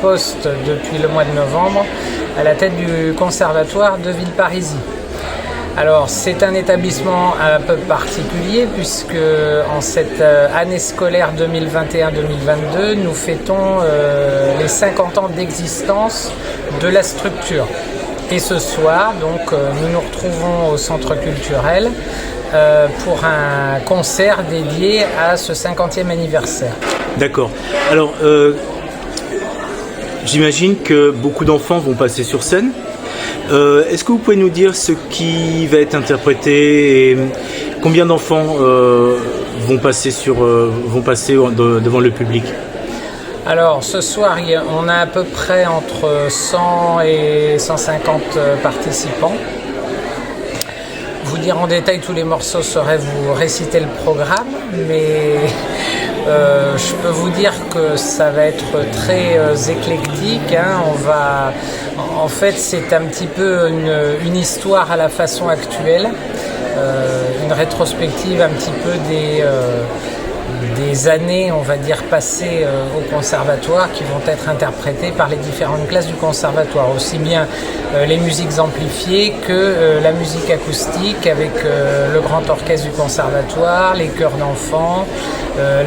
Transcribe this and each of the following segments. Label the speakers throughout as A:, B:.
A: poste depuis le mois de novembre à la tête du conservatoire de Villeparisis. Alors c'est un établissement un peu particulier puisque en cette année scolaire 2021-2022 nous fêtons les 50 ans d'existence de la structure. Et ce soir donc nous nous retrouvons au centre culturel pour un concert dédié à ce 50e anniversaire.
B: D'accord. Alors j'imagine que beaucoup d'enfants vont passer sur scène. Est-ce que vous pouvez nous dire ce qui va être interprété et combien d'enfants vont passer devant le public?
A: Alors ce soir on a à peu près entre 100 et 150 participants. Vous dire en détail tous les morceaux serait vous réciter le programme, mais je peux vous dire que ça va être très éclectique. En fait, c'est un petit peu une histoire à la façon actuelle, une rétrospective un petit peu des années, on va dire, passées au conservatoire qui vont être interprétées par les différentes classes du conservatoire, aussi bien les musiques amplifiées que la musique acoustique avec le grand orchestre du conservatoire, les chœurs d'enfants,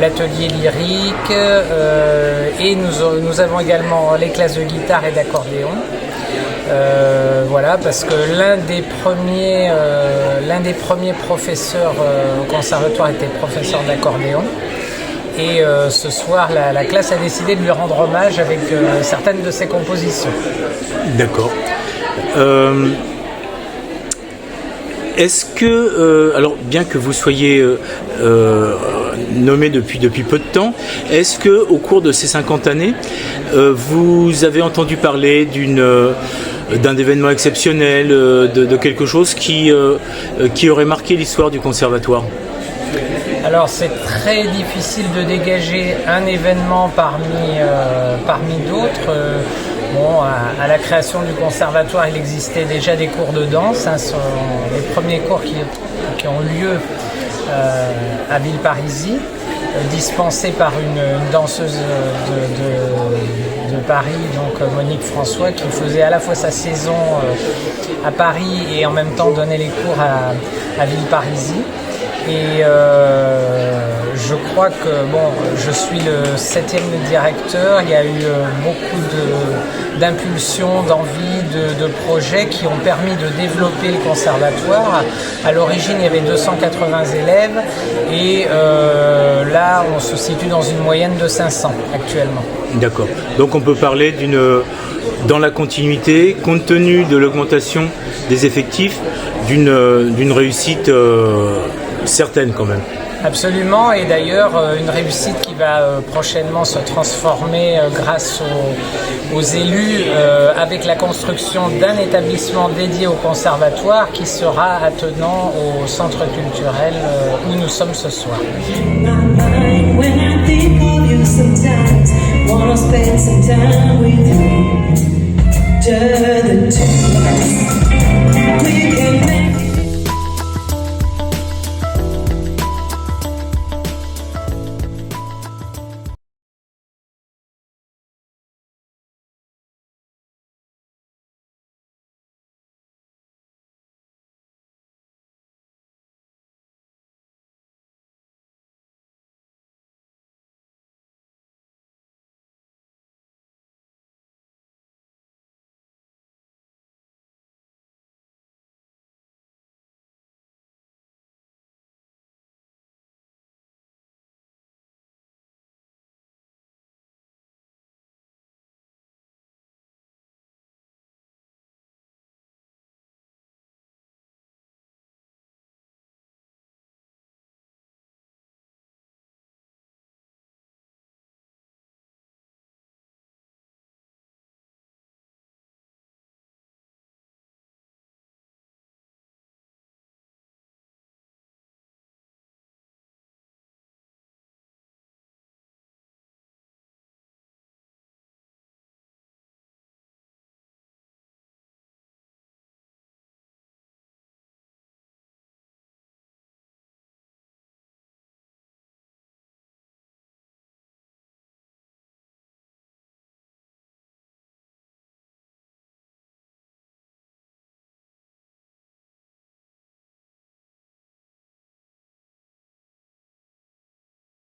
A: l'atelier lyrique et nous avons également les classes de guitare et d'accordéon. Voilà, parce que l'un des premiers professeurs au conservatoire était professeur d'accordéon. Et ce soir, la classe a décidé de lui rendre hommage avec certaines de ses compositions.
B: D'accord. Est-ce que, alors bien que vous soyez nommé depuis peu de temps, est-ce que au cours de ces 50 années, vous avez entendu parler d'un événement exceptionnel, de quelque chose qui aurait marqué l'histoire du conservatoire?
A: Alors c'est très difficile de dégager un événement parmi d'autres. À la création du conservatoire, il existait déjà des cours de danse. Ce sont les premiers cours qui ont lieu à Villeparisis, dispensés par une danseuse de Paris, donc Monique François, qui faisait à la fois sa saison à Paris et en même temps donnait les cours à Villeparisis. Et je crois que je suis le 7e directeur. Il y a eu beaucoup d'impulsions, d'envies, de projets qui ont permis de développer le conservatoire. À l'origine, il y avait 280 élèves et là, on se situe dans une moyenne de 500 actuellement.
B: D'accord. Donc on peut parler dans la continuité, compte tenu de l'augmentation des effectifs, d'une réussite certaine quand même.
A: Absolument, et d'ailleurs une réussite qui va prochainement se transformer grâce aux élus avec la construction d'un établissement dédié au conservatoire qui sera attenant au centre culturel où nous sommes ce soir. We can make